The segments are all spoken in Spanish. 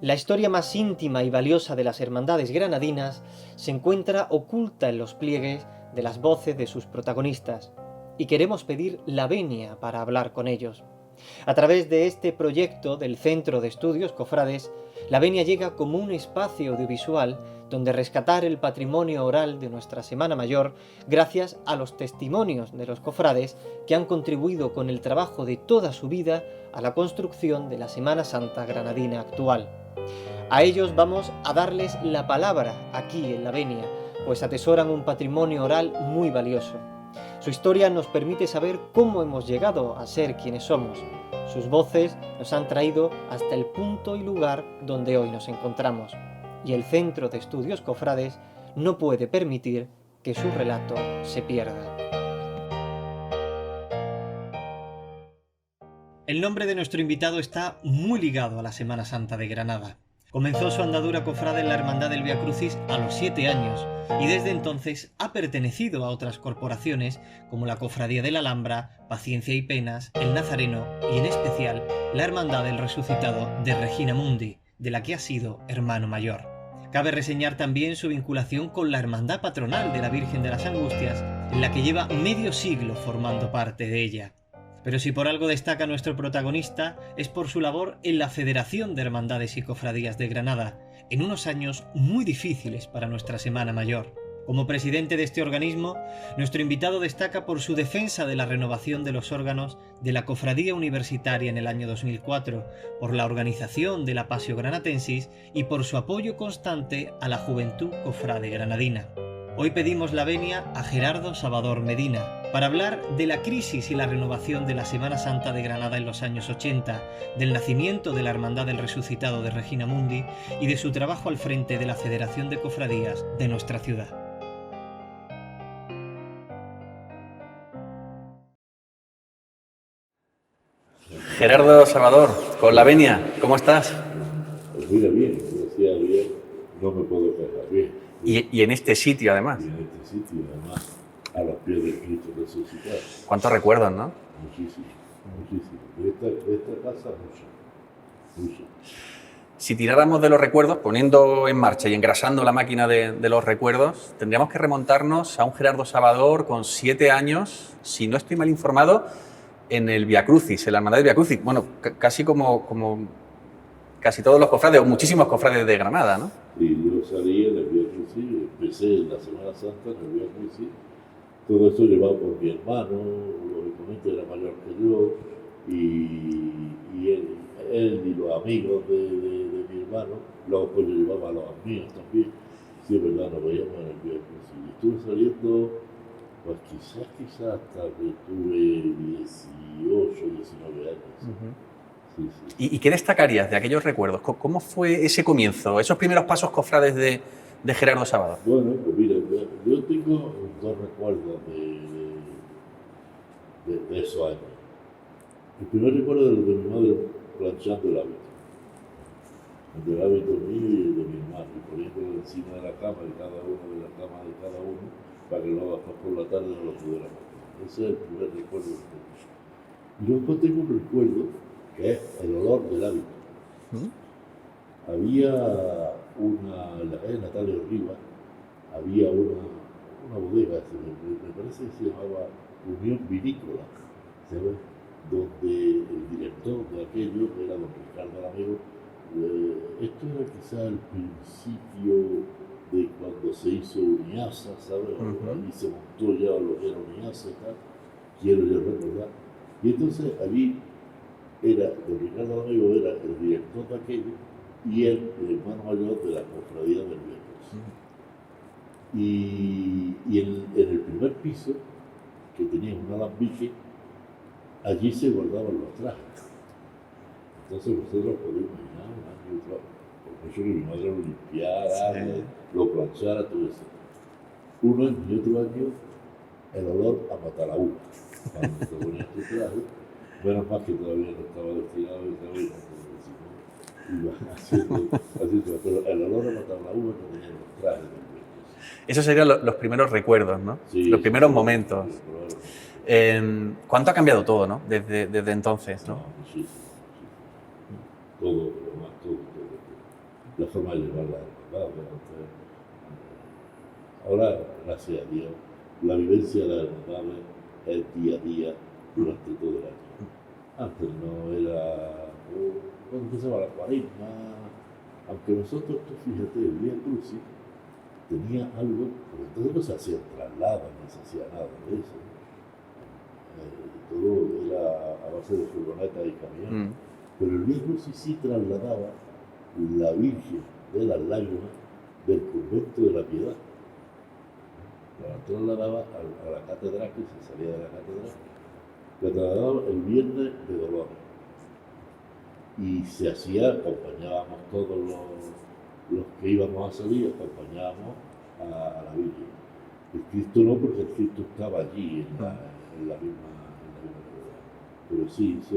La historia más íntima y valiosa de las hermandades granadinas se encuentra oculta en los pliegues de las voces de sus protagonistas, y queremos pedir la venia para hablar con ellos. A través de este proyecto del Centro de Estudios Cofrades, la venia llega como un espacio audiovisual donde rescatar el patrimonio oral de nuestra Semana Mayor gracias a los testimonios de los cofrades que han contribuido con el trabajo de toda su vida a la construcción de la Semana Santa granadina actual. A ellos vamos a darles la palabra aquí en la venia, pues atesoran un patrimonio oral muy valioso. Su historia nos permite saber cómo hemos llegado a ser quienes somos. Sus voces nos han traído hasta el punto y lugar donde hoy nos encontramos. Y el Centro de Estudios Cofrades no puede permitir que su relato se pierda. El nombre de nuestro invitado está muy ligado a la Semana Santa de Granada. Comenzó su andadura cofrade en la Hermandad del Vía Crucis a los 7 años y desde entonces ha pertenecido a otras corporaciones como la Cofradía de la Alhambra, Paciencia y Penas, el Nazareno y en especial la Hermandad del Resucitado de Regina Mundi, de la que ha sido hermano mayor. Cabe reseñar también su vinculación con la Hermandad Patronal de la Virgen de las Angustias, en la que lleva medio siglo formando parte de ella. Pero si por algo destaca nuestro protagonista es por su labor en la Federación de Hermandades y Cofradías de Granada, en unos años muy difíciles para nuestra Semana Mayor. Como presidente de este organismo, nuestro invitado destaca por su defensa de la renovación de los órganos de la Cofradía Universitaria en el año 2004, por la organización de la Passio Granatensis y por su apoyo constante a la juventud cofrade granadina. Hoy pedimos la venia a Gerardo Salvador Medina para hablar de la crisis y la renovación de la Semana Santa de Granada en los años 80, del nacimiento de la Hermandad del Resucitado de Regina Mundi y de su trabajo al frente de la Federación de Cofradías de nuestra ciudad. Gerardo Salvador, con la venia, ¿cómo estás? Pues mira bien, decía bien, no me puedo quejar bien. Y en este sitio, además. Y en este sitio, además, a los pies de Cristo resucitado. ¿Cuántos recuerdos, no? Muchísimo, muchísimo. De esta casa, mucho. Si tiráramos de los recuerdos, poniendo en marcha y engrasando la máquina de los recuerdos, tendríamos que remontarnos a un Gerardo Salvador con 7 años, si no estoy mal informado, en el Vía Crucis, en la Hermandad del Vía Crucis. Bueno, casi como casi todos los cofrades, o muchísimos cofrades de Granada, ¿no? Y yo salí en el Vía Crucis, empecé en la Semana Santa en el Vía Crucis. Todo eso llevado por mi hermano, lógicamente era mayor que yo, y él y los amigos de mi hermano, luego pues yo llevaba a los míos también. Sí, es verdad, nos veíamos en el Vía Crucis. Y estuve saliendo, pues quizás hasta que tuve 18, 19 años. Sí. ¿Y qué destacarías de aquellos recuerdos? ¿Cómo fue ese comienzo, esos primeros pasos cofrades de Gerardo Salvador? Bueno, pues mira, yo tengo 2 recuerdos de esos años. El primer recuerdo es el de mi madre planchando el hábito. El hábito mío y el de mi hermano, y poniéndolo encima de la cama de cada uno, de la cama de cada uno, para que luego hasta por la tarde no lo pudiéramos hacer. Ese es el primer recuerdo que tengo. Y después tengo un recuerdo que es el olor del hábito. Había en la calle Natalio Rivas, había una bodega, me parece que se llamaba Unión Vinícola, ¿sabes? Donde el director de aquello era don Ricardo Amigo. Esto era quizá el principio de cuando se hizo Uniasa, ¿sabes? Y se montó ya lo que era Uniasa y tal, quiero yo recordar. Y entonces allí don Ricardo Amigo era el director de aquello y él, el hermano mayor de la cofradía del Vía Crucis. Y en el primer piso, que tenía un alambique, allí se guardaban los trajes. Entonces vosotros podéis imaginar un año y otro, por mucho que mi madre lo limpiara, lo planchara, todo eso. Un año y otro año, el olor a matalaúd. Cuando te ponías tu traje, menos más que todavía no estaba destinado y todavía iba haciendo, pero el olor a matalaúd que tenían los trajes. Esos serían los primeros recuerdos, ¿no? Sí, los primeros momentos. Sí, ¿Cuánto ha cambiado todo, no? Desde entonces, ¿no? Sí. Todo, lo más, todo. la forma de llevar la hermandad. Ahora, gracias a Dios, la vivencia de las hermandades es día a día durante todo el año. Antes no era, cuando empezaba la cuaresma, aunque nosotros, tú fíjate, el Vía Crucis tenía algo, porque entonces no se hacían traslados, no se hacía nada de eso. Todo era a base de furgoneta y camión. Pero el Vía Crucis sí trasladaba la Virgen de las Lágrimas del convento de la Piedad. La trasladaba a la catedral, que se salía de la catedral, la trasladaba el viernes de Dolores. Y se hacía, acompañábamos todos los que íbamos a salir, acompañábamos a la Virgen. El Cristo no, porque el Cristo estaba allí en la misma catedral. Pero sí, es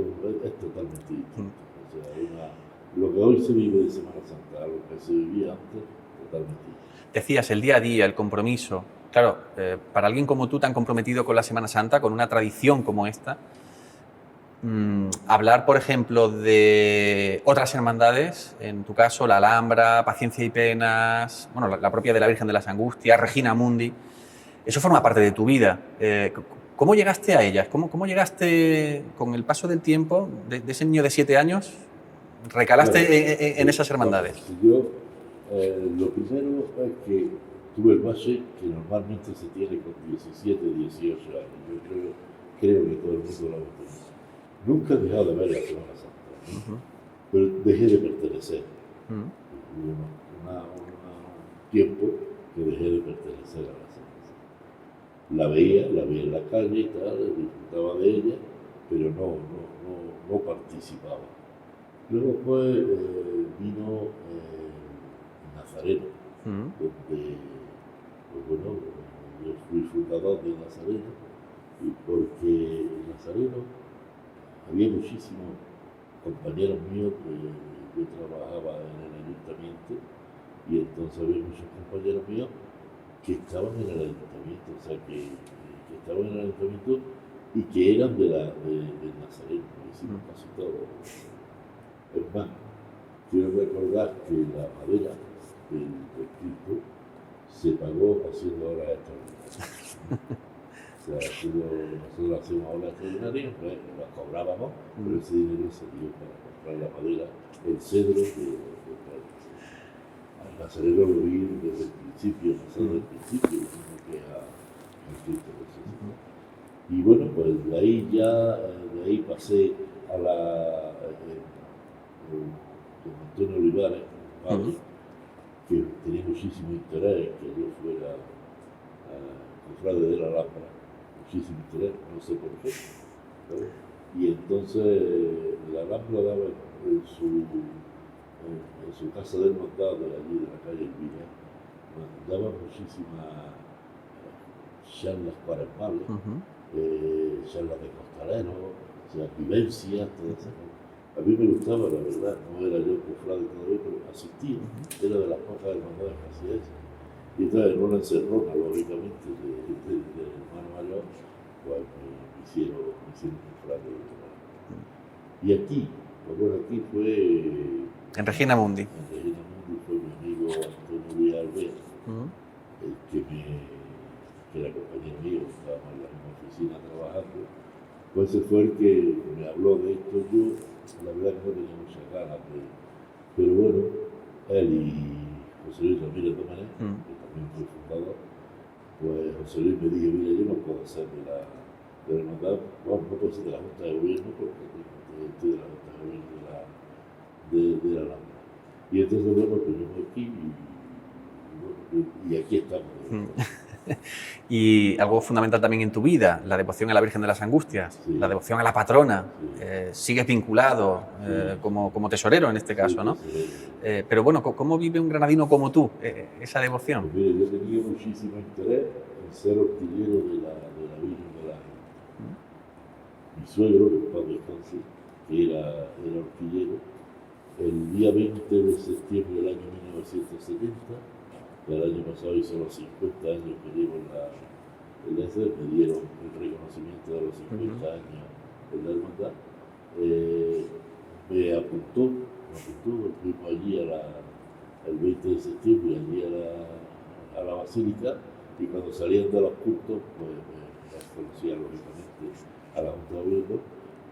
totalmente distinto. O sea, lo que hoy se vive de Semana Santa, lo que se vivía antes, totalmente distinto. Decías, el día a día, el compromiso. Claro, para alguien como tú, tan comprometido con la Semana Santa, con una tradición como esta, hablar, por ejemplo, de otras hermandades, en tu caso, la Alhambra, Paciencia y Penas, bueno, la propia de la Virgen de las Angustias, Regina Mundi, eso forma parte de tu vida. ¿Cómo llegaste a ellas? ¿Cómo llegaste, con el paso del tiempo, de ese niño de 7 años, recalaste en esesas hermandades? Yo, lo primero es que tuve el base que normalmente se tiene con 17, 18 años. Yo creo que todo el mundo lo ha tenido. Nunca he dejado de ver la Semana Santa, pero dejé de pertenecer. Hubo un tiempo que dejé de pertenecer a la Semana Santa. La veía en la calle y tal, disfrutaba de ella, pero no participaba. Luego pues vino Nazareno, donde, pues bueno, yo fui fundador de Nazareno, y porque en Nazareno había muchísimos compañeros míos que yo trabajaba en el ayuntamiento, y entonces había muchos compañeros míos que estaban en el ayuntamiento, o sea, que estaban en el ayuntamiento y que eran de Nazareno, lo hicimos casi todo. Es más, quiero recordar que la madera del Cristo se pagó haciendo horas extraordinarias. O sea, nosotros hacíamos horas extraordinarias, pues las cobrábamos, pero ese dinero se dio para comprar la madera, el cedro de al Nazareno lo vi desde el principio, pasado del principio, lo mismo que al Cristo Resucitado. Y bueno, pues de ahí pasé a con Antonio Olivares, padre, que tenía muchísimo interés en que yo fuera cofrade de la Alhambra, muchísimo interés, no sé por qué, ¿sabes? Y entonces la Alhambra daba en su casa de hermandad de allí de la calle Elvira, daba muchísimas charlas cuaresmales, charlas de costaleros, o sea, vivencias, todas esas cosas. A mí me gustaba, la verdad, no era yo cofrade todavía, pero asistía, era de las pocas hermandades que hacía eso. Y entonces en una encerrona, lógicamente, del hermano mayor, pues me hicieron cofrade. Y aquí, bueno, aquí fue... En Regina Mundi. En Regina Mundi fue mi amigo Antonio Díaz Alvear, el que era compañero mío, estábamos en la misma oficina trabajando. Pues ese fue el que me habló de esto. Yo, la verdad, que no tenía muchas ganas pero bueno, él y José Luis Ramírez Domenech, que también fue fundador, pues José Luis me dijo, mira, yo no puedo ser de la hermandad, no puedo ser de la Junta de Gobierno, porque estoy de la Junta de Gobierno de la Alhambra. Y entonces, bueno, pues yo me aquí y aquí estamos. Y algo fundamental también en tu vida, la devoción a la Virgen de las Angustias, Sí. la devoción a la patrona. Sí. Sigues vinculado como tesorero en este caso, ¿no? Pero bueno, ¿cómo vive un granadino como tú esa devoción? Pues mire, yo tenía muchísimo interés en ser hortillero de la Virgen de las Angustias. Mi suegro, el padre Francis, que era hortillero, el día 20 de septiembre del año 1970, el año pasado hizo los 50 años que llevo en la ESER, me dieron el reconocimiento de los 50 años en la hermandad. Me apuntó, fuimos allí a el 20 de septiembre allí a la basílica, y cuando salían de los cultos, pues me conocía lógicamente a la Junta de Gobierno,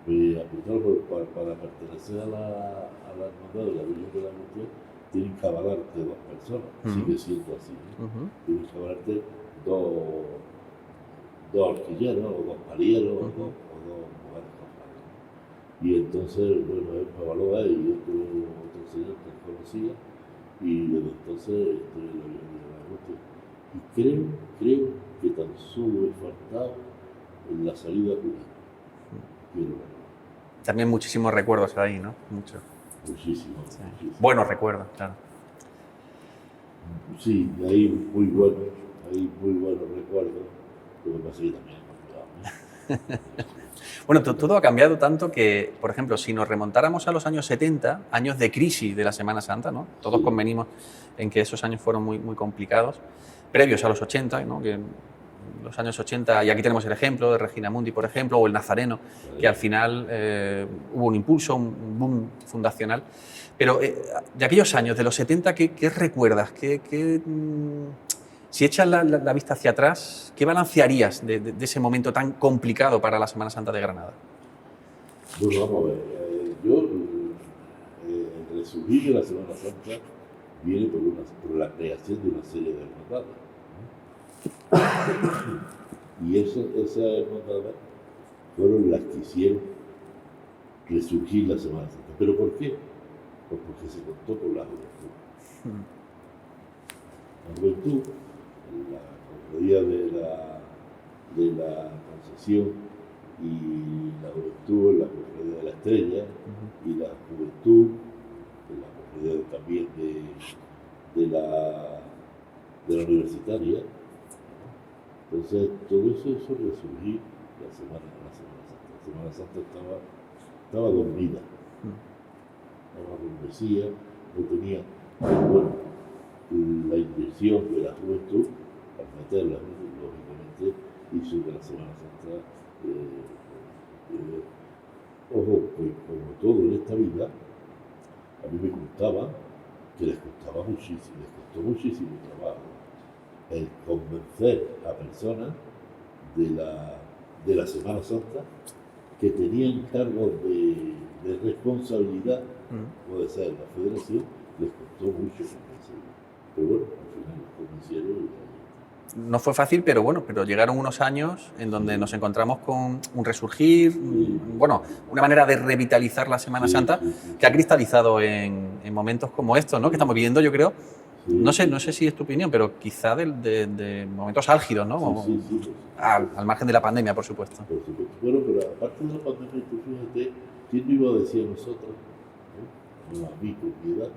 me apuntaron para pertenecer a la hermandad de la Virgen de la Angustia, tienen que avalarte dos personas, sigue siendo así, ¿no? Tienen que avalarte dos arquilleros, o dos parieros, o dos mujeres cofrades. Y entonces, bueno, él me avaló a él y otro señor que él conocía, y desde entonces estoy en la Virgen de la Angustia. Y creo que tan solo he faltado en la salida final. Quiero verlo. También muchísimos recuerdos ahí, ¿no? Muchísimo. Muchísimo. Buenos recuerdos, claro. Sí, hay muy buenos recuerdos, lo que pasa es que también es complicado. Bueno, todo ha cambiado tanto que, por ejemplo, si nos remontáramos a los años 70, años de crisis de la Semana Santa, ¿no? Todos Sí. convenimos en que esos años fueron muy, muy complicados, previos a los 80, ¿no? Que en los años 80, y aquí tenemos el ejemplo de Regina Mundi, por ejemplo, o el Nazareno, que al final hubo un impulso, un boom fundacional. Pero de aquellos años, de los 70, ¿qué recuerdas? Si echas la vista hacia atrás, ¿qué balancearías de ese momento tan complicado para la Semana Santa de Granada? Bueno, vamos a ver. El resurgir de la Semana Santa viene por la creación de una serie de hermandades, ¿no? Y esas hermandades fueron las que hicieron resurgir la Semana Santa. ¿Pero por qué? Pues porque se contó con la juventud. La juventud, la cofradía de la Concesión, y la juventud, la cofradía de la Estrella, y la juventud, la cofradía también de la Universitaria. Entonces, todo eso resurgió la Semana Santa. La Semana Santa estaba dormida, estaba adormecida, no tenía, bueno, la inversión de la juventud, al meterla, lógicamente, hizo que la Semana Santa, ojo, pues como todo en esta vida, a mí me contaba que les costó muchísimo trabajo el convencer a personas de la Semana Santa que tenían cargos de responsabilidad, puede ser la federación, les costó mucho convencerlos. Pero bueno, al final los convencieron. No fue fácil, pero bueno, llegaron unos años en donde nos encontramos con un resurgir, bueno, una manera de revitalizar la Semana Santa que ha cristalizado en momentos como estos, ¿no? Que estamos viviendo, yo creo. No sé si es tu opinión, pero quizá de momentos álgidos, ¿no? Sí. Al margen de la pandemia, por supuesto. Por supuesto. Bueno, pero aparte de la pandemia, tú fíjate, ¿quién no iba a decir a nosotros, ¿no? A mí, con mi edad,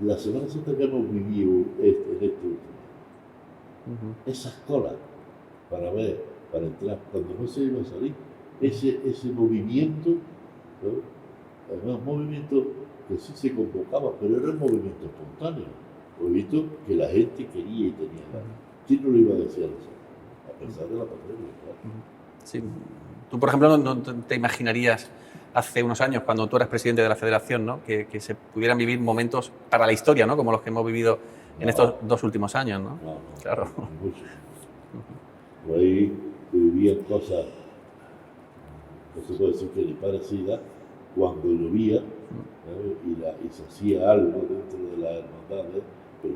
la Semana Santa que hemos vivido en este último año? Esas colas para entrar, cuando no se iba a salir, ese movimiento, ¿no? Además, un movimiento que sí se convocaba, pero era un movimiento espontáneo, un movimiento que la gente quería y tenía ganas. ¿Quién no lo iba a decir a nosotros? A pesar de la pandemia, claro. Sí. Tú, por ejemplo, no te imaginarías hace unos años, cuando tú eras presidente de la Federación, ¿no? que se pudieran vivir momentos para la historia, ¿no? Como los que hemos vivido en estos 2 últimos años, ¿no? No, claro. Mucho. Por ahí vivían cosas, no se puede decir que ni parecidas, cuando llovía, y se hacía algo dentro de las hermandades, pero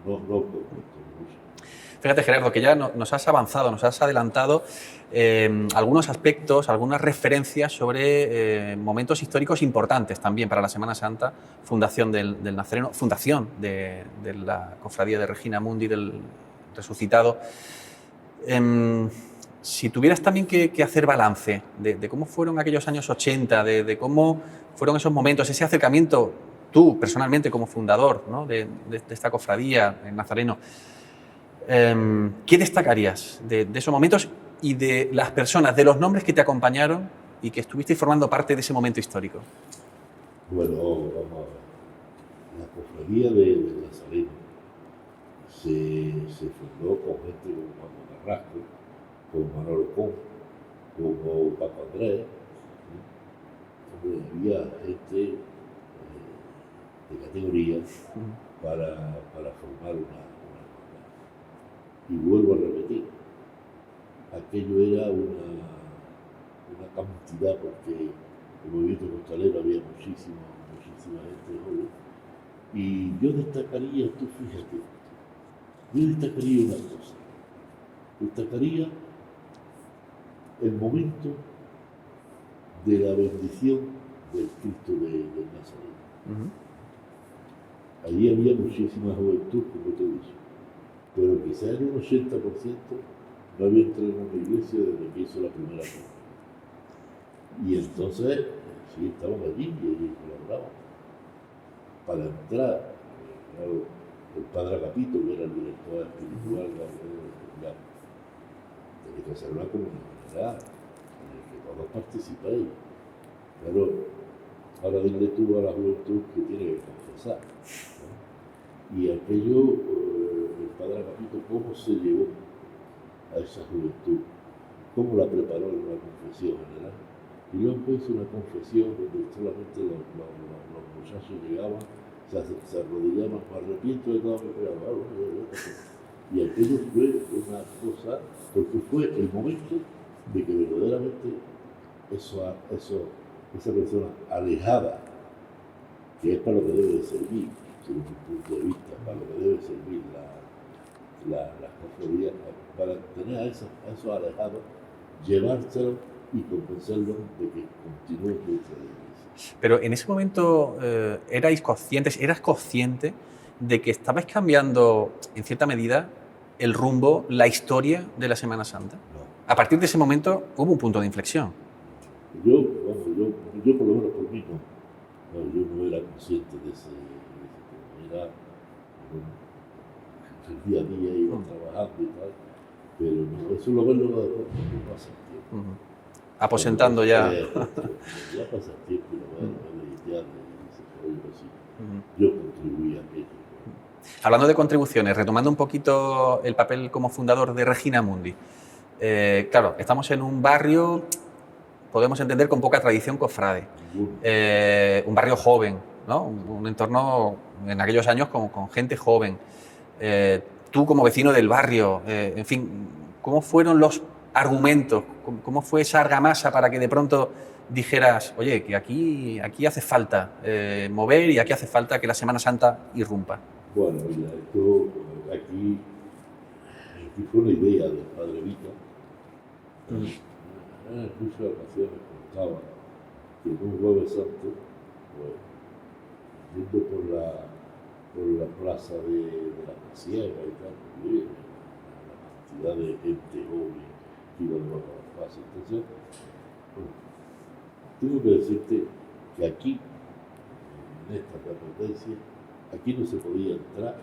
no mucho. Fíjate, Gerardo, que ya nos has avanzado, nos has adelantado algunos aspectos, algunas referencias sobre momentos históricos importantes también para la Semana Santa, fundación del Nazareno, fundación de la Cofradía de Regina Mundi, del Resucitado. Si tuvieras también que hacer balance de cómo fueron aquellos años 80, de cómo fueron esos momentos, ese acercamiento, tú personalmente como fundador, ¿no? de esta cofradía, el Nazareno, ¿qué destacarías de esos momentos y de las personas, de los nombres que te acompañaron y que estuvisteis formando parte de ese momento histórico? Bueno, vamos a ver. La cofradía de Nazareno se fundó con gente como Juan Carrasco, como Manolo Con, como Paco Andrés. Había gente de categoría para formar una hermandad. Y vuelvo a repetir, aquello era una cantidad, porque en el movimiento costalero había muchísima gente joven. Y yo destacaría, tú fíjate, una cosa. Destacaría el momento de la bendición del Cristo del Nazareno. Allí había muchísima juventud, como te he dicho, pero quizás en un 80% no había entrado en una iglesia desde que hizo la primera comunión. Y entonces, sí, estaban allí y ellos colaboraban. Para entrar, claro, el padre Agapito, que era el director espiritual, tenía que hacer una comunidad en la que todos participéis. Pero ahora dile tú a la juventud que tiene que confesar, ¿no? Y aquello, el padre Agapito, ¿cómo se llevó a esa juventud? ¿Cómo la preparó en una confesión general? Y luego hizo una confesión donde solamente los muchachos llegaban, se arrodillaban, me arrepiento de todo mi pecado. Y aquello fue una cosa, porque fue el momento de que verdaderamente esa persona alejada, que es para lo que debe de servir, según mi punto de vista, para lo que debe servir las cofradías, para tener a esos alejados, llevárselos y convencerlos de que continúen dentro de la iglesia. Pero en ese momento eras consciente de que estabais cambiando, en cierta medida, el rumbo, la historia de la Semana Santa. No. A partir de ese momento hubo un punto de inflexión. Yo por lo menos por mí no, yo no era consciente de ese tema. Era el día a día, iba trabajando y tal, pero no, eso lo verlo después cuando pasa el tiempo. Aposentando ya. Ya pasa el tiempo y lo ves meditar y dices, oye, pues sí, yo contribuí a aquello. Hablando de contribuciones, retomando un poquito el papel como fundador de Regina Mundi. Claro, estamos en un barrio, podemos entender, con poca tradición cofrade. Un barrio joven, ¿no? Un entorno en aquellos años con gente joven. Tú como vecino del barrio, en fin, ¿cómo fueron los argumentos? ¿Cómo fue esa argamasa para que de pronto dijeras, oye, que aquí hace falta mover y aquí hace falta que la Semana Santa irrumpa? Bueno, mira, esto aquí fue una idea del padre Vita. En muchas ocasiones contaba que en un Jueves Santo, pues, yendo por la plaza de la Pasiega y tal, pues, la cantidad de gente joven que iba debajo de la plaza. Entonces, bueno, tengo que decirte que aquí, en esta competencia, aquí no se podía entrar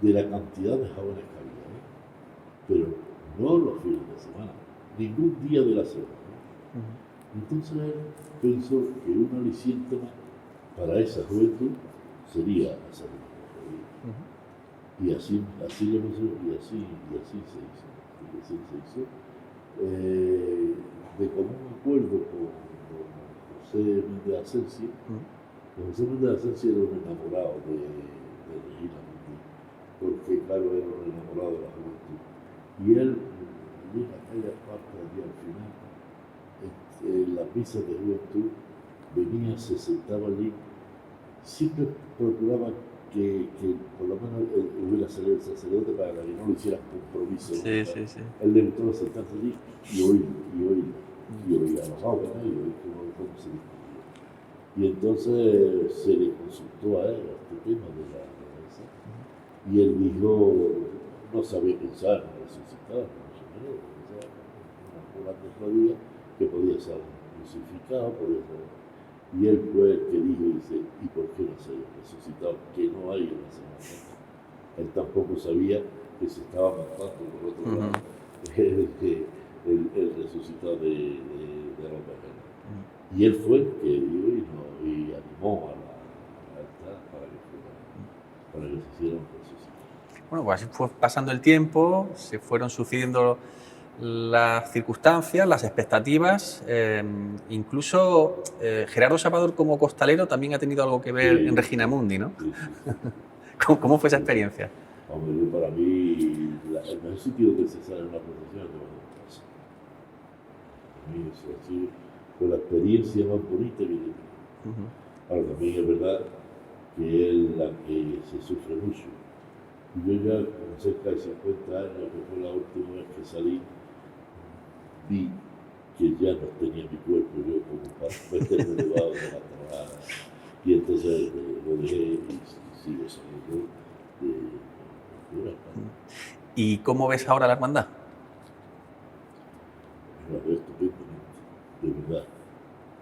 de la cantidad de jóvenes que había, ¿eh? Pero no los fines de semana, ningún día de la semana. Entonces él pensó que un aliciente más para esa juventud sería hacer una cofradía. Y así lo pensó y así se hizo. De común acuerdo con José Méndez Asensi. José Méndez Asensi era un enamorado de Regina Mundi, porque claro, era un enamorado de la juventud. Y él, en aquella parte allí al final, en las misas de juventud, venía, se sentaba allí, siempre procuraba que por lo menos hubiera salido el sacerdote para que no lo hiciera compromiso. Sí. Él le gustaba sentarse allí y oía a los jóvenes y oír cómo se discutía. Y entonces se le consultó a él este tema de la cabeza y él dijo, no sabía pensar en resucitar, una cofradía que podía ser crucificado, podía ser. Y él fue el que dijo, dice, ¿y por qué no se ha resucitado? Que no hay en la Semana Santa. Él tampoco sabía que se estaba matando por otro lado el resucitado de los Bejeros. Y él fue el que dijo y animó a la altar para que se hicieran resucitar. Bueno, pues así fue pasando el tiempo, se fueron sucediendo las circunstancias, las expectativas, incluso Gerardo Salvador como costalero también ha tenido algo que ver Sí, en Regina Mundi, ¿no? sí, sí. ¿Cómo fue esa experiencia? Hombre, yo para mí, el mejor sitio donde se sale en una procesión es debajo de casa. A mí eso así fue la experiencia más bonita que he tenido. Ahora también es verdad que es la que se sufre mucho. Y yo ya con cerca de 50 años, que fue la última vez que salí, vi que ya no tenía mi cuerpo yo como para meterme debajo de la trabajada. Y entonces lo dejé y sigo saliendo de una parte. ¿Y cómo ves ahora la hermandad? La veo estupendamente, de verdad.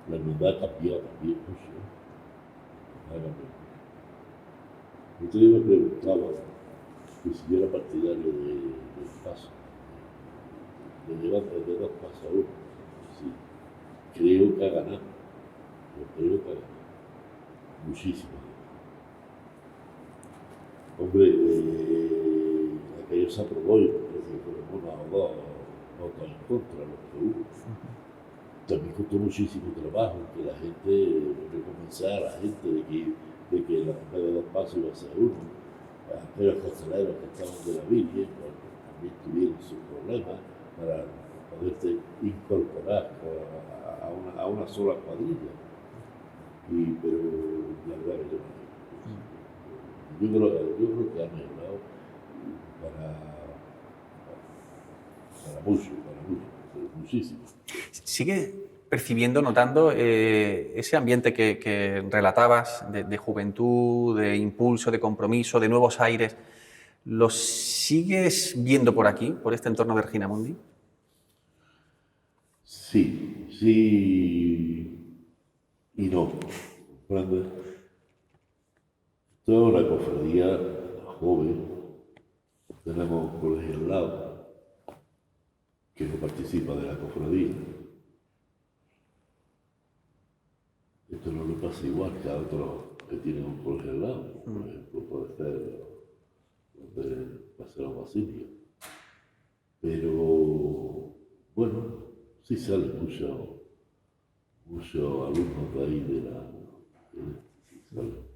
La hermandad ha cambiado también mucho. Ha cambiado mucho. El otro día me preguntaba que si yo era partidario del paso, de dar paso a uno. Sí, creo que ha ganado. Yo creo que ha ganado. Muchísimo. Hombre, aquello se aprobó y me parece que fueron una o dos votos en contra los que hubo. También costó muchísimo trabajo que la gente, convencer a la gente de que la campaña de dos pasos iba a ser uno. Aquellos costaleros que estaban de la Virgen, pues, también tuvieron sus problemas para poderse incorporar a una sola cuadrilla. Pero la verdad que yo creo que ha mejorado para muchísimo. ¿Sigue percibiendo, notando ese ambiente que relatabas de juventud, de impulso, de compromiso, de nuevos aires? ¿Lo sigues viendo por aquí, por este entorno de Regina Mundi? Sí, sí y no. ¿Comprendes? Toda una cofradía joven, tenemos un colegio al lado que no participa de la cofradía. Esto no le pasa igual que a otros que tienen un colegio al lado. Por ejemplo, puede ser donde Paseo Basilio. Pero, bueno, sí salen muchos alumnos de ahí sí salen.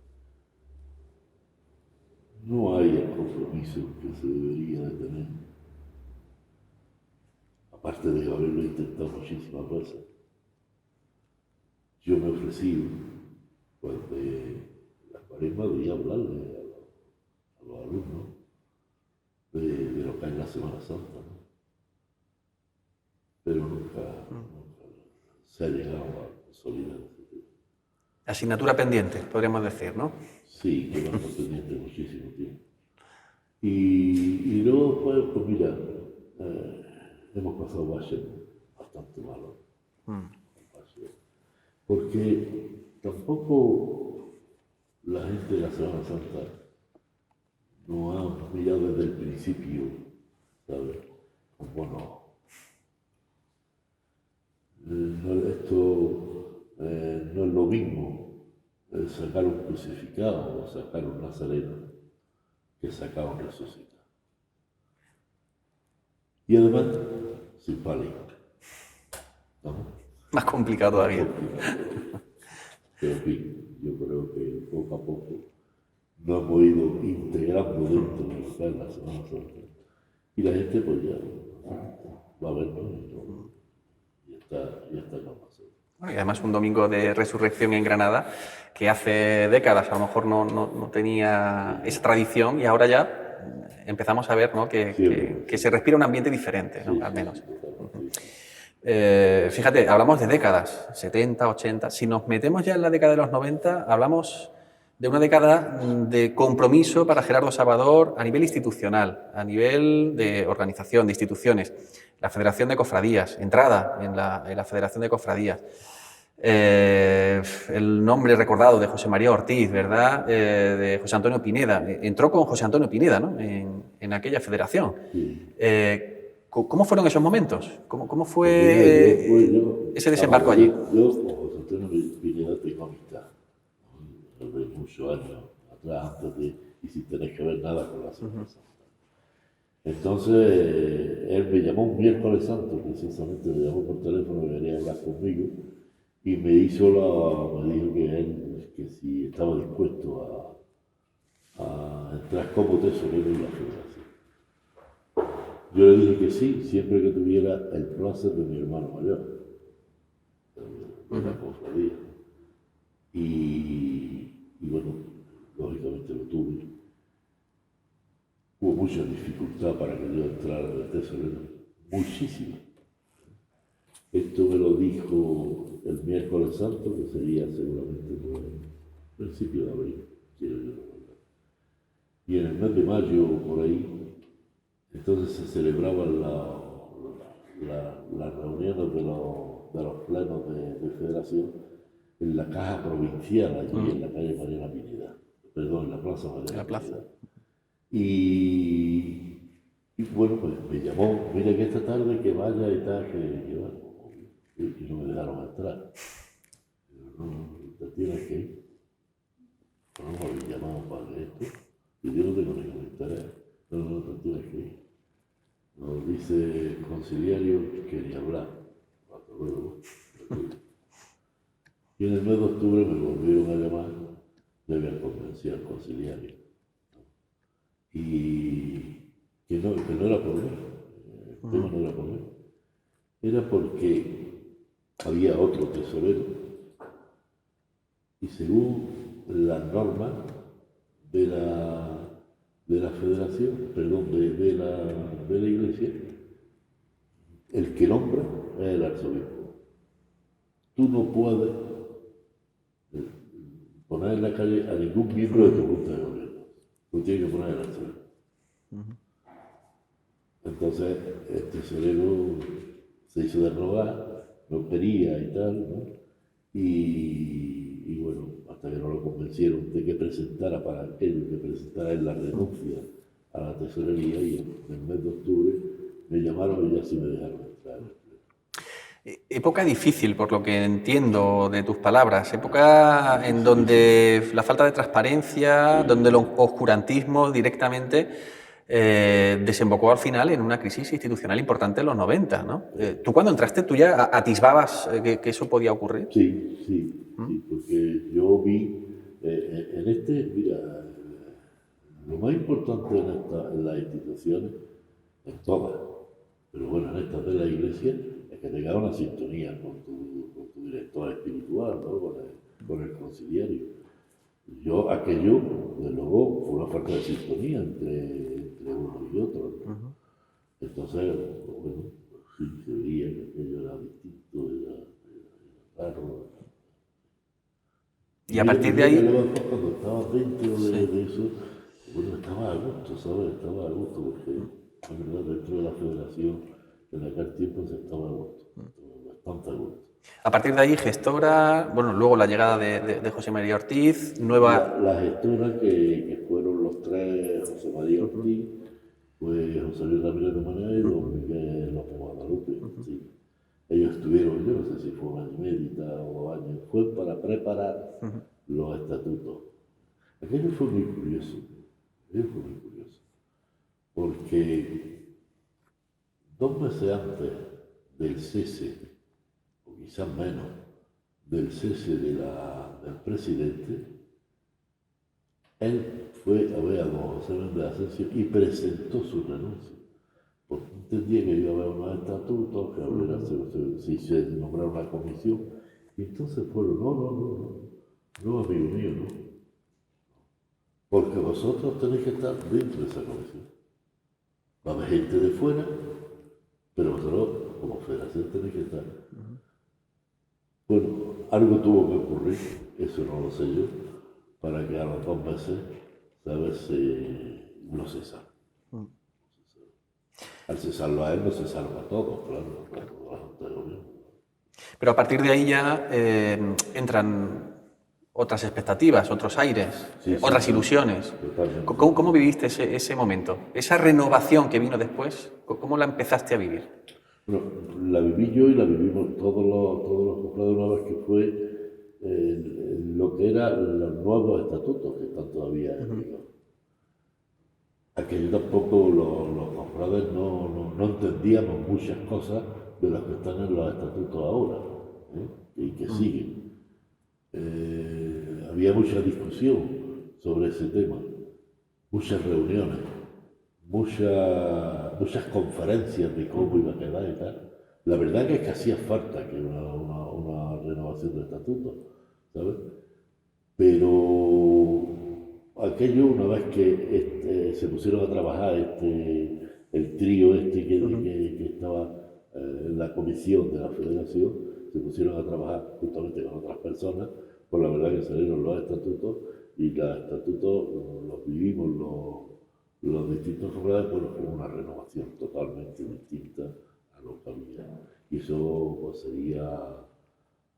No hay el compromiso que se debería de tener. Aparte de haberlo intentado muchísimas veces. Yo me he ofrecido, pues, de la cuaresma de hablarle a los alumnos de lo que es la Semana Santa, ¿no? Pero nunca se ha llegado a consolidar. Asignatura pendiente, podríamos decir, ¿no? Sí, que va pendiente muchísimo tiempo. Y luego, pues mira, hemos pasado baches bastante malos. Porque tampoco la gente de la Semana Santa nos ha mirado desde el principio, ¿sabes? Bueno, esto no es lo mismo sacar un crucificado o sacar un nazareno que sacar un resucitado. Y además, sin palio. ¿No? Más complicado todavía. Pero en fin, yo creo que poco a poco nos hemos ido integrando dentro de lo que es la Semana Santa. Y la gente pues ya va a vernos y está capaz. Y además un domingo de resurrección en Granada que hace décadas a lo mejor no tenía esa tradición y ahora ya empezamos a ver, ¿no? que se respira un ambiente diferente, ¿no? Sí, al menos. Sí. Fíjate, hablamos de décadas, 70, 80. Si nos metemos ya en la década de los 90, hablamos de una década de compromiso para Gerardo Salvador a nivel institucional, a nivel de organización, de instituciones. La Federación de Cofradías, entrada en la Federación de Cofradías. El nombre recordado de José María Ortiz, ¿verdad? De José Antonio Pineda. Entró con José Antonio Pineda, ¿no? en aquella federación. Sí. ¿Cómo fueron esos momentos? ¿Cómo fue ese desembarco allí? Yo con José Antonio Pineda tengo amistad. Muchos años atrás, antes de, y sin tener que ver nada con la Semana Santa. Entonces, él me llamó un miércoles santo, precisamente, me llamó por teléfono, que quería hablar conmigo, y me me dijo que él, que si estaba dispuesto a entrar como tesorero en la federación. Yo le dije que sí, siempre que tuviera el placer de mi hermano mayor, de la cofradía. Y bueno, lógicamente lo tuve. Hubo mucha dificultad para que yo entrara de tesorero, muchísima. Esto me lo dijo el miércoles santo, que sería seguramente por el principio de abril, quiero yo recordar. Y en el mes de mayo, por ahí, entonces se celebraban las reuniones de los plenos de federación en la caja provincial, allí en la calle Mariana Pineda, perdón, en la plaza Mariana Pineda. Y bueno, pues me llamó, mira que esta tarde que vaya y tal, que va. Y no me dejaron entrar. Digo, no, te tienes que ir. No me habéis llamado para esto. Y yo no tengo ningún interés. No, te tienes que ir. Nos dice el conciliario que quería hablar. Hasta luego. Y en el mes de octubre me volvieron a llamar, me habían convencido al conciliario. Y que no era por mí, el tema no era por mí. Era porque había otro tesorero y según las normas de la federación, perdón, de la iglesia, el que nombra es el arzobispo. Tú no puedes poner en la calle a ningún miembro de tu junta de gobierno. Tú tienes que poner el arzobispo. Entonces el tesorero se hizo de rogar, no quería y tal, ¿no? Y bueno, hasta que no lo convencieron de que presentara para aquello, que presentara en la renuncia a la tesorería, y en el mes de octubre me llamaron y ya sí me dejaron entrar. Época difícil, por lo que entiendo de tus palabras, época en donde la falta de transparencia, donde el oscurantismo directamente desembocó al final en una crisis institucional importante en los 90, ¿no? ¿Tú cuando entraste, tú ya atisbabas que eso podía ocurrir? Sí, porque yo vi mira, lo más importante en las instituciones, en todas, pero bueno, en estas de la iglesia, es que tengas una sintonía con tu director espiritual, ¿no? Con el conciliario. Aquello, de luego, fue una falta de sintonía entre uno y otro, ¿no? Entonces, bueno, sí, se veía que aquello era distinto, era raro. Y a partir de ahí... Cuando estaba dentro de eso, bueno, estaba a gusto, ¿sabes? Estaba a gusto, porque, en verdad, dentro de la federación, en aquel tiempo se estaba a gusto, bastante a gusto. A partir de ahí, gestora, bueno, luego la llegada de José María Ortiz, nueva... La gestora que fueron los tres, José María Ortiz, pues José Luis Ramírez de Manera y don Miguel López Guadalupe, sí. Ellos estuvieron, yo no sé si fue un año y medio o 2 años, fue para preparar los estatutos. Aquello fue muy curioso, porque 2 meses antes del cese, o quizás menos, del cese del presidente, él fue a ver a don José Méndez Asensio y presentó su renuncia. Porque entendía que iba a haber unos estatutos, que habría si se nombrara una comisión. Y entonces fueron, no, amigo mío, no. Porque vosotros tenéis que estar dentro de esa comisión. Va a haber gente de fuera, pero vosotros, como federación, tenéis que estar. Bueno, algo tuvo que ocurrir, eso no lo sé yo, para que a los 2 meses, ¿sabes?, lo cesaron. Al cesarlo a él, no cesaron a todos, claro, a la Junta de Gobierno. Pero a partir de ahí ya entran otras expectativas, otros aires, otras ilusiones. ¿Cómo viviste ese momento? Esa renovación que vino después, ¿cómo la empezaste a vivir? Bueno, la viví yo y la vivimos todos los cofrades una vez que fue lo que eran los nuevos estatutos que están todavía en vigor. aquello tampoco los cofrades no entendíamos muchas cosas de las que están en los estatutos ahora, y que siguen. Había mucha discusión sobre ese tema, muchas reuniones, muchas conferencias de cómo iba a quedar y tal. La verdad que es que hacía falta que una renovación de estatutos, ¿sabes? Pero aquello, una vez que se pusieron a trabajar el trío que estaba en la comisión de la federación, se pusieron a trabajar justamente con otras personas, pues la verdad que salieron los estatutos y los estatutos los vivimos los distintos cofrades, bueno, con una renovación totalmente distinta a lo que había. Y eso pues, sería,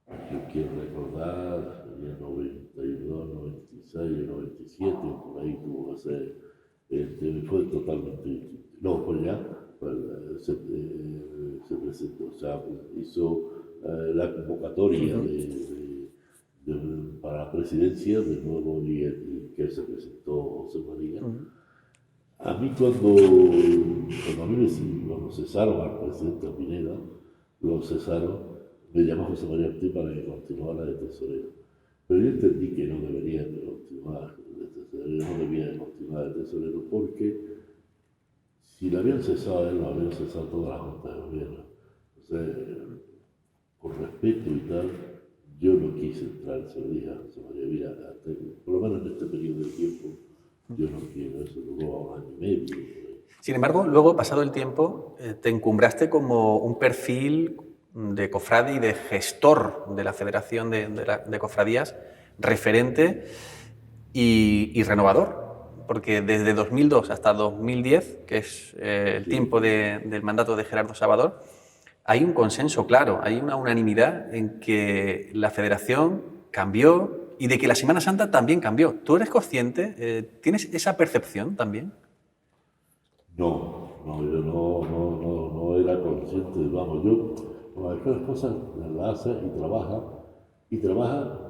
yo quiero recordar, sería 92, 96, 97, por ahí tuvo que ser, fue totalmente distinto. No, pues ya pues, se presentó, o sea, hizo la convocatoria para la presidencia de nuevo y que se presentó José María. A mí cuando cesaron al presidente Pineda, lo cesaron, me llamó José María Ortiz para que continuara de tesorero. Pero yo entendí que no debería de continuar de tesorero, no debía de continuar de tesorero, porque si lo habían cesado a él, lo habían cesado todas las juntas de gobierno. Entonces, por respeto y tal, yo no quise entrar, se lo dije a José María, mira, por lo menos en este periodo de tiempo, yo no quiero eso, duró 1 año y medio. Sin embargo, luego, pasado el tiempo, te encumbraste como un perfil de cofrade y de gestor de la Federación de Cofradías, referente y renovador, porque desde 2002 hasta 2010, que es el tiempo del mandato de Gerardo Salvador, hay un consenso claro, hay una unanimidad en que la Federación cambió y de que la Semana Santa también cambió. ¿Tú eres consciente? ¿Tienes esa percepción también? No, yo no era consciente, vamos, yo las cosas las haces y trabaja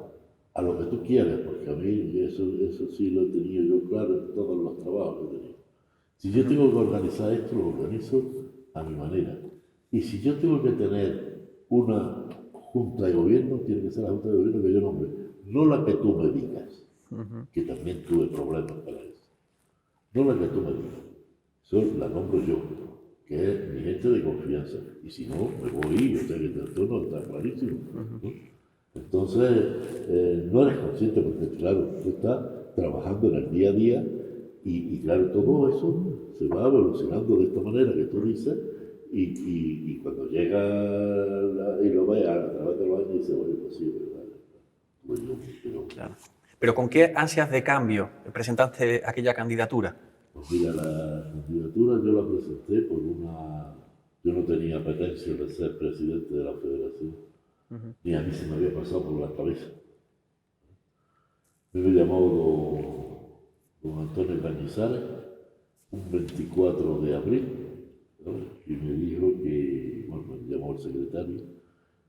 a lo que tú quieres, porque a mí eso sí lo he tenido yo claro en todos los trabajos que he tenido. Si yo tengo que organizar esto, lo organizo a mi manera. Y si yo tengo que tener una junta de gobierno, tiene que ser la junta de gobierno que yo nombre, no la que tú me digas, que también tuve problemas para eso. No la que tú me digas. Eso la nombro yo, que es mi gente de confianza. Y si no, me voy, o sea que el turno está clarísimo. ¿No? Entonces, no eres consciente porque, claro, tú estás trabajando en el día a día y claro, todo eso se va evolucionando de esta manera que tú dices y cuando llega y lo ves a través de los años, dices, oye, pues sí, verdad. Pues yo, Claro. ¿Pero con qué ansias de cambio presentaste aquella candidatura? Pues mira, la candidatura yo la presenté por una... Yo no tenía apetencia de ser presidente de la federación, ni a mí se me había pasado por la cabeza. Me llamó don Antonio Cañizares un 24 de abril, ¿no? Y me dijo que, bueno, me llamó el secretario,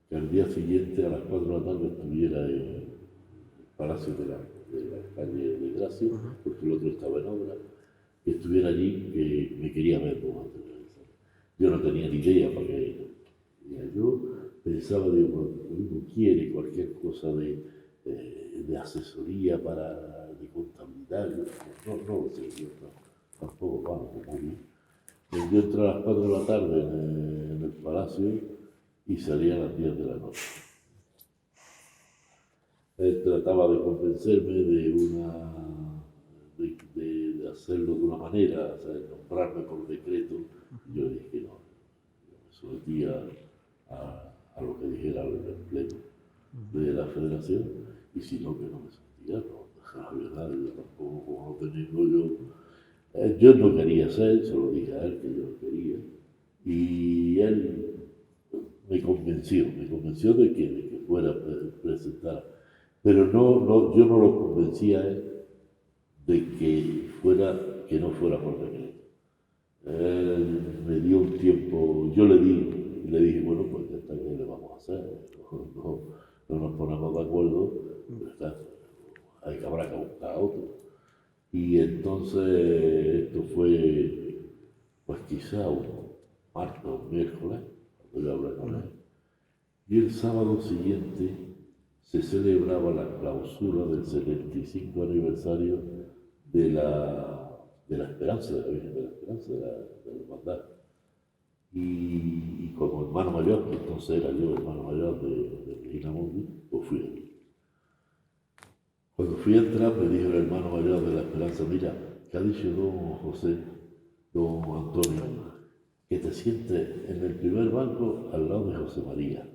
que al día siguiente a las 4 de la tarde estuviera en el Palacio de la calle de Gracia, porque el otro estaba en obra, que estuviera allí, que me quería ver don Antonio Cañizares. Yo no tenía ni idea para qué era. Yo pensaba, digo, cuando uno quiere cualquier cosa de asesoría de contabilidad, no lo sé, yo tampoco vamos muy bien. Yo entré a las 4 de la tarde en el palacio y salía a las 10 de la noche. Él trataba de convencerme de hacerlo de una manera, o sea, de nombrarme por decreto. Y yo dije que no, yo me sometía a lo que dijera el pleno de la federación, y si no, que no me sometía, no. La verdad, yo tampoco, como no tengo yo no quería ser, se lo dije a él que yo no quería, y él me convenció de que fuera a presentar, pero yo no lo convencía a él de que no fuera por decreto. Él me dio un tiempo, yo le dije, bueno, pues ya está, ¿qué le vamos a hacer? No nos ponemos de acuerdo, ¿verdad? Habrá que buscar a otro. Y entonces esto fue, pues quizá un martes o un miércoles, cuando yo hablé con él. Y el sábado siguiente se celebraba la clausura del 75 aniversario de la Esperanza, de la Virgen de la Esperanza, de la Hermandad. Y como hermano mayor, que entonces era yo hermano mayor de Regina Mundi, pues fui allí. Cuando fui a entrar me dijo el hermano mayor de la Esperanza, mira, ¿qué ha dicho don José, don Antonio? Que te sientes en el primer banco al lado de José María.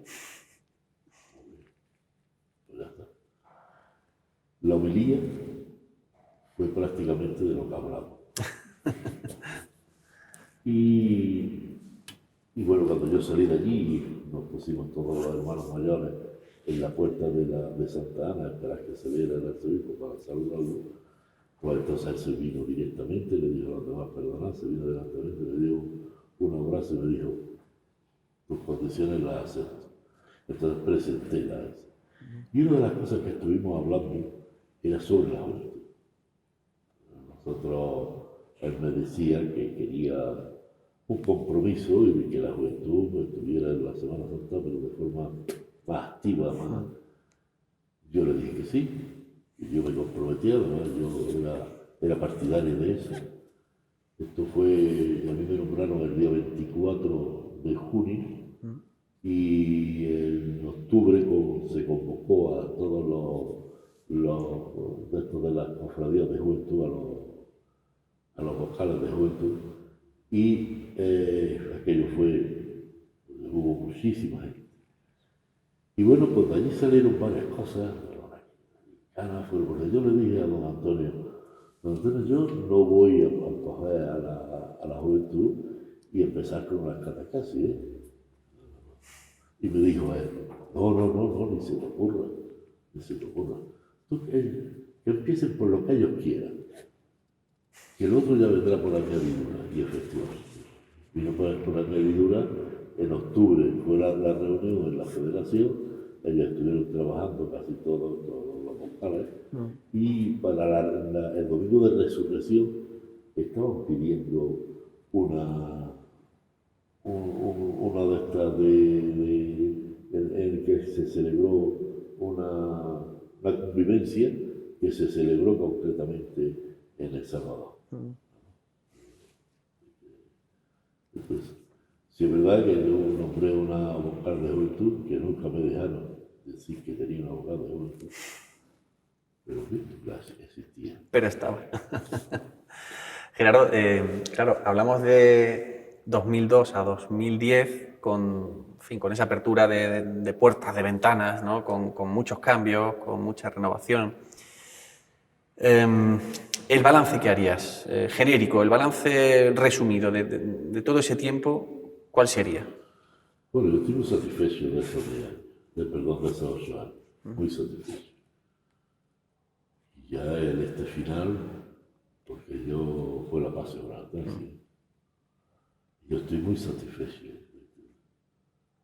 Pues ya está. La homilía fue prácticamente de lo que hablamos. Y bueno, cuando yo salí de allí, nos pusimos todos los hermanos mayores en la puerta de Santa Ana a esperar que se viera el arzobispo para saludarlo. Pues entonces él se vino directamente, le dijo a los demás perdonar, se vino delante de mí, le dio un abrazo y me dijo, tus condiciones las acepto. Entonces presenté las. Y una de las cosas que estuvimos hablando era sobre la juventud. Nosotros, él me decía que quería un compromiso y que la juventud estuviera en la Semana Santa, pero de forma más activa, más. Yo le dije que sí, y yo me comprometía, además yo era partidario de eso. Esto fue, a mí me nombraron el día 24 de junio y en octubre se convocó a todos los de estos de las cofradías de juventud, a los vocales de juventud, y aquello hubo muchísima gente. Y bueno, pues de allí salieron varias cosas, porque yo le dije a don Antonio, yo no voy a coger a la juventud y empezar con las catequesis, ¿eh? Y me dijo él, no, ni se te ocurra, ni se te ocurra. Tú que empiecen por lo que ellos quieran, que el otro ya vendrá por añadidura, y efectivamente. Vino por añadidura, en octubre fue la reunión en la federación, ellos estuvieron trabajando casi todos los vocales, y para el domingo de resurrección estaban pidiendo una de estas en que se celebró una convivencia que se celebró concretamente en El Salvador. Entonces, si es verdad que yo nombré una vocal de juventud que nunca me dejaron decir que tenía una vocal de juventud, pero existía. Pero estaba. Gerardo, claro, hablamos de 2002 a 2010 con esa apertura de puertas, de ventanas, ¿no? con muchos cambios, con mucha renovación. El balance que harías, genérico, el balance resumido de todo ese tiempo, ¿cuál sería? Bueno, yo estoy muy satisfecho de esos de esos 8 años, muy satisfecho. Y ya en final, porque yo fue la pasional, ¿sí? Yo estoy muy satisfecho.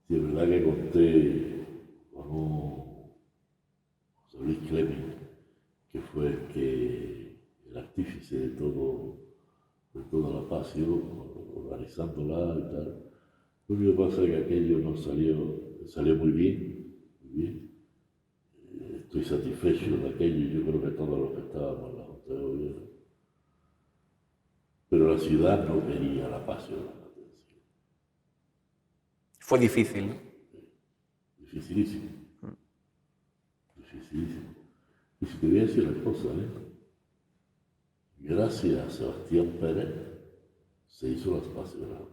Sí, es verdad que conté con José Luis Clemen, que fue el artífice de toda la pasión, organizándola y tal. Lo único que pasa es que aquello no salió muy bien, muy bien. Estoy satisfecho de aquello y yo creo que todos los que estábamos en la Junta de Gobierno. Pero la ciudad no quería la pasión. Fue difícil, ¿no? Dificilísimo. Dificilísimo. Y si te voy a decir una cosa, gracias a Sebastián Pérez se hizo las pasionales.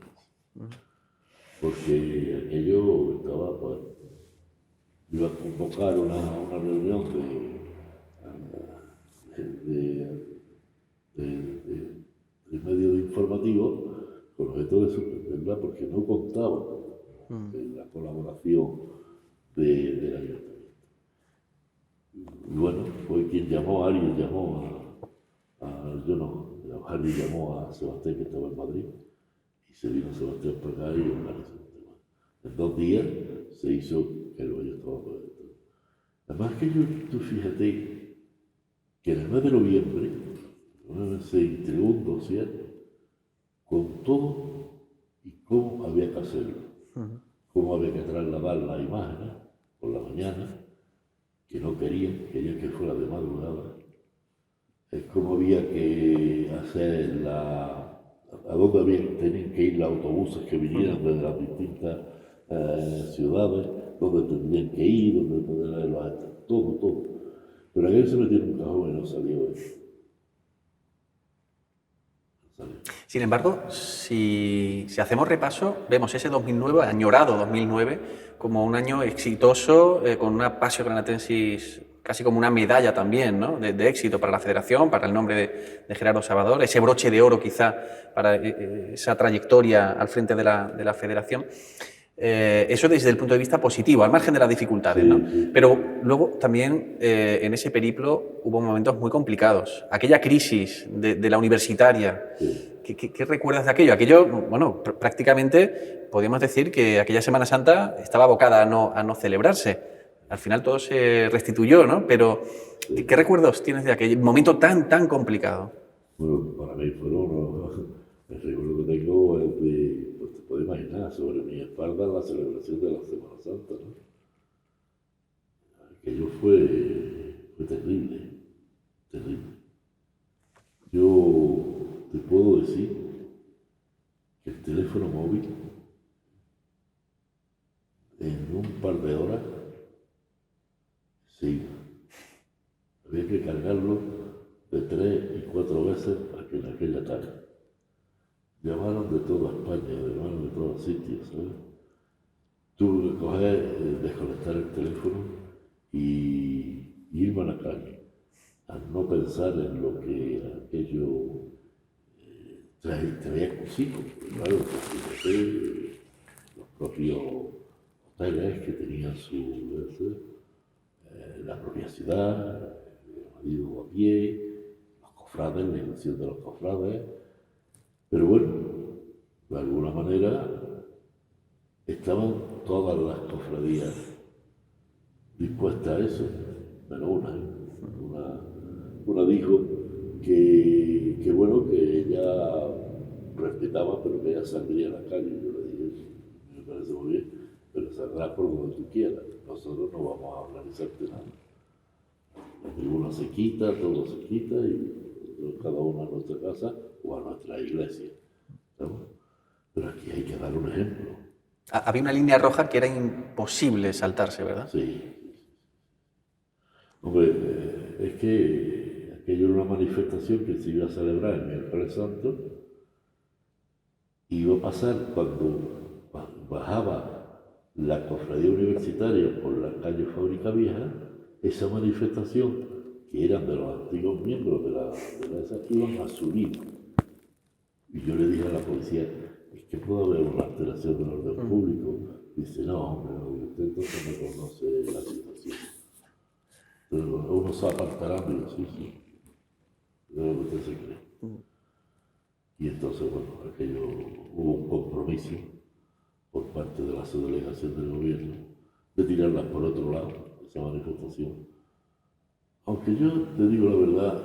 Porque aquello estaba, pues, iba a convocar una reunión de medios informativos con objeto de suspenderla porque no contaba con la colaboración del ayuntamiento. Y bueno, fue quien alguien llamó alguien llamó a Sebastián, que estaba en Madrid, y se vino Sebastián para acá y organizó el tema. En 2 días se hizo el hoyo estaba por dentro. Además que tú fíjate que en el mes de noviembre se entregó un dossier con todo y cómo había que hacerlo, cómo había que trasladar las imágenes por la mañana, que no querían que fuera de madrugada, cómo había que hacer a dónde tenían que ir los autobuses que vinieran desde las distintas ciudades, dónde tendrían que ir, dónde tendrían todo. Pero aquello se metió en un cajón y no salió eso. Sin embargo, si hacemos repaso, vemos ese 2009, añorado 2009, como un año exitoso, con una Passio Granatensis casi como una medalla también, ¿no? de éxito para la Federación, para el nombre de Gerardo Salvador, ese broche de oro quizá para esa trayectoria al frente de la Federación. Eso desde el punto de vista positivo, al margen de las dificultades, Sí, ¿no? sí. Pero luego también en ese periplo hubo momentos muy complicados. Aquella crisis de la universitaria, Sí. ¿qué recuerdas de aquello? Aquello, bueno, prácticamente podríamos decir que aquella Semana Santa estaba abocada a no celebrarse. Al final todo se restituyó, ¿no? Pero ¿qué recuerdos tienes de aquel momento tan complicado? Bueno, para mí el recuerdo que tengo es pues te puedes imaginar, sobre mi espalda la celebración de la Semana Santa, ¿no? Aquello fue terrible. Yo te puedo decir que el teléfono móvil en un par de horas se iba. Había que cargarlo de 3 y 4 veces en aquella tarde. Llamaron de toda España, llamaron de todos sitios, ¿sabes? Tuve que coger, desconectar el teléfono y irme a la calle, a no pensar en lo que aquello traía consigo. Claro, porque los propios hoteles que tenían la propia ciudad, el ido a pie, los cofrades, la ilusión de los cofrades. Pero bueno, de alguna manera estaban todas las cofradías dispuestas a eso, menos una dijo que bueno, que ella respetaba, pero que ella saldría a la calle. Yo le dije, me parece muy bien, pero saldrás por donde tú quieras. Nosotros no vamos a organizarte nada. La tribuna se quita, todo se quita y cada uno a nuestra casa o a nuestra iglesia. ¿Sabes? Pero aquí hay que dar un ejemplo. Había una línea roja que era imposible saltarse, ¿verdad? Sí. Hombre, es que aquello era una manifestación que se iba a celebrar el miércoles santo y iba a pasar cuando bajaba la cofradía universitaria por la calle Fábrica Vieja, esa manifestación, que eran de los antiguos miembros de la esa, iban a subir. Y yo le dije a la policía, es que puede haber una alteración del orden público. Dice, no, hombre, usted entonces no conoce la situación. Pero uno se apartará, digo, sí, de lo que usted se cree. Y entonces, bueno, aquello hubo un compromiso por parte de la subdelegación del gobierno de tirarlas por otro lado, esa manifestación. Aunque yo te digo la verdad,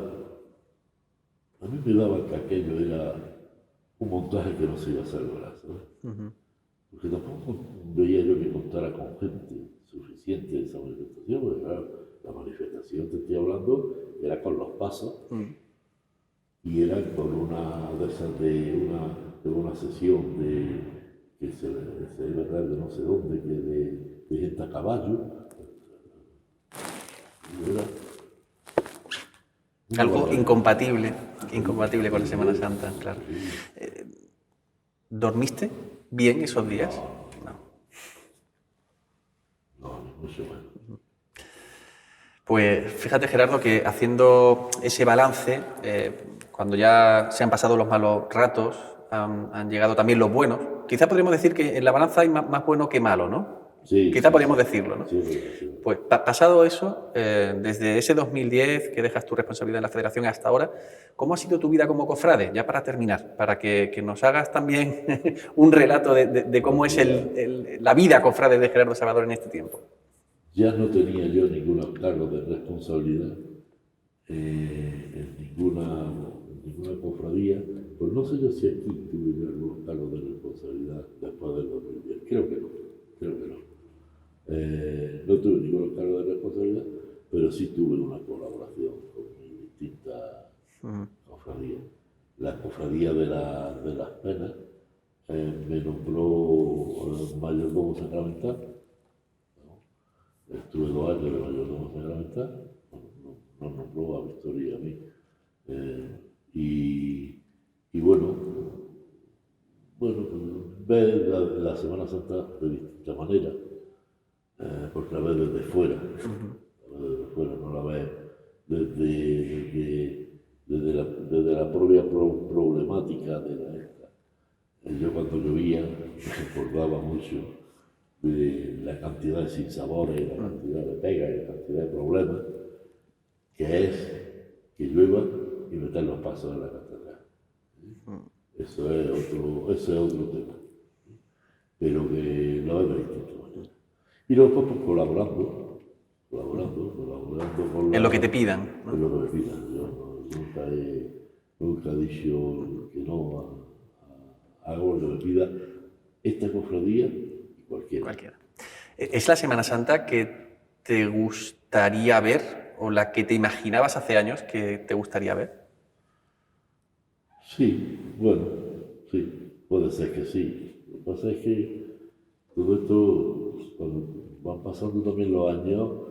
a mí me daba que aquello era un montaje que no se iba a celebrar, ¿sabes? Porque tampoco veía yo que contara con gente suficiente de esa manifestación, porque claro, la manifestación, te estoy hablando, era con los pasos y era con una de esas de una sesión que se iba a traer de no sé dónde, que de gente a caballo. Era Algo incompatible con la Semana Santa, claro. ¿Dormiste bien esos días? No, ni mucho menos. Pues fíjate, Gerardo, que haciendo ese balance, cuando ya se han pasado los malos ratos, han llegado también los buenos. Quizá podríamos decir que en la balanza hay más bueno que malo, ¿no? Sí, Quizá sí, podríamos sí. decirlo, ¿no? Sí. Pues pasado eso, desde ese 2010 que dejas tu responsabilidad en la Federación hasta ahora, ¿cómo ha sido tu vida como cofrade? Ya para terminar, para que nos hagas también un relato de cómo es la vida cofrade de Gerardo Salvador en este tiempo. Ya no tenía yo ningún cargo de responsabilidad en ninguna ninguna cofradía, pues no sé yo si aquí tuve yo algunos cargos de responsabilidad después del 2010, creo que no. No tuve ningún cargo de responsabilidad, pero sí tuve una colaboración con mis distintas cofradías. La cofradía de las penas me nombró mayordomo sacramental, ¿no? Estuve 2 años de mayordomo sacramental, nos nombró a Victoria y a mí. Y bueno, pues ver la Semana Santa de distinta manera, porque la ves desde fuera, no la ves desde la propia problemática de la esta. Yo cuando llovía me acordaba mucho de la cantidad de sinsabores, la cantidad de pegas y la cantidad de problemas que es que llueva y meter los pasos en la catedral. Eso es otro tema, pero que lo ves de distinta manera. Y luego pues colaborando con En lo que te pidan, ¿no? En lo que me pidan. Yo nunca he dicho que no hago lo que me pida esta cofradía y cualquiera. ¿Es la Semana Santa que te gustaría ver o la que te imaginabas hace años que te gustaría ver? Sí, bueno, sí, puede ser que sí. Lo que pasa es que todo esto, cuando van pasando también los años,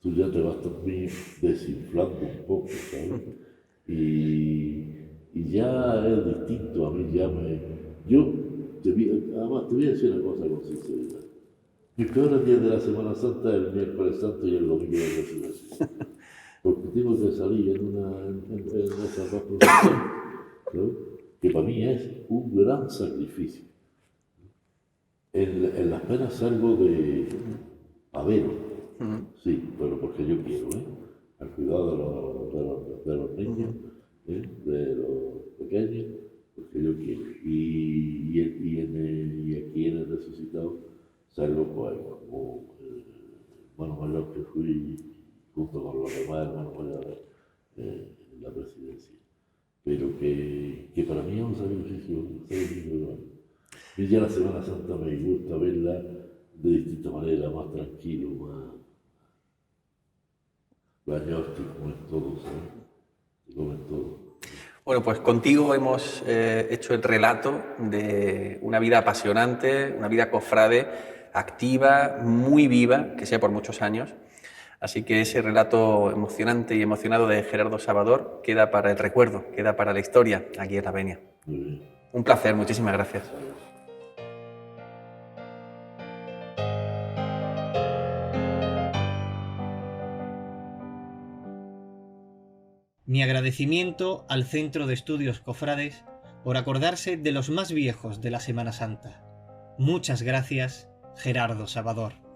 tú ya te vas también desinflando un poco, ¿sabes? Y ya es distinto, a mí ya además te voy a decir una cosa con sinceridad. Mis peores días de la Semana Santa es el miércoles santo y el domingo de resurrección. Porque tengo que salir en esas dos procesiones, ¿no? Que para mí es un gran sacrificio. En las penas salgo de Avero, sí, pero porque yo quiero, al cuidado de los niños, de los pequeños, porque yo quiero. Y aquí en el resucitado salgo pues, como hermano mayor que fui, junto con los demás hermanos mayores en la presidencia. Pero que para mí es un sacrificio grande. Y ya la Semana Santa me gusta verla de distinta manera, más tranquilo, más agnóstico, como en todo, ¿sabes? Como en todo. Bueno, pues contigo hemos hecho el relato de una vida apasionante, una vida cofrade, activa, muy viva, que sea por muchos años. Así que ese relato emocionante y emocionado de Gerardo Salvador queda para el recuerdo, queda para la historia aquí en La Venia. Muy bien. Un placer, muchísimas gracias. Mi agradecimiento al Centro de Estudios Cofrades por acordarse de los más viejos de la Semana Santa. Muchas gracias, Gerardo Salvador.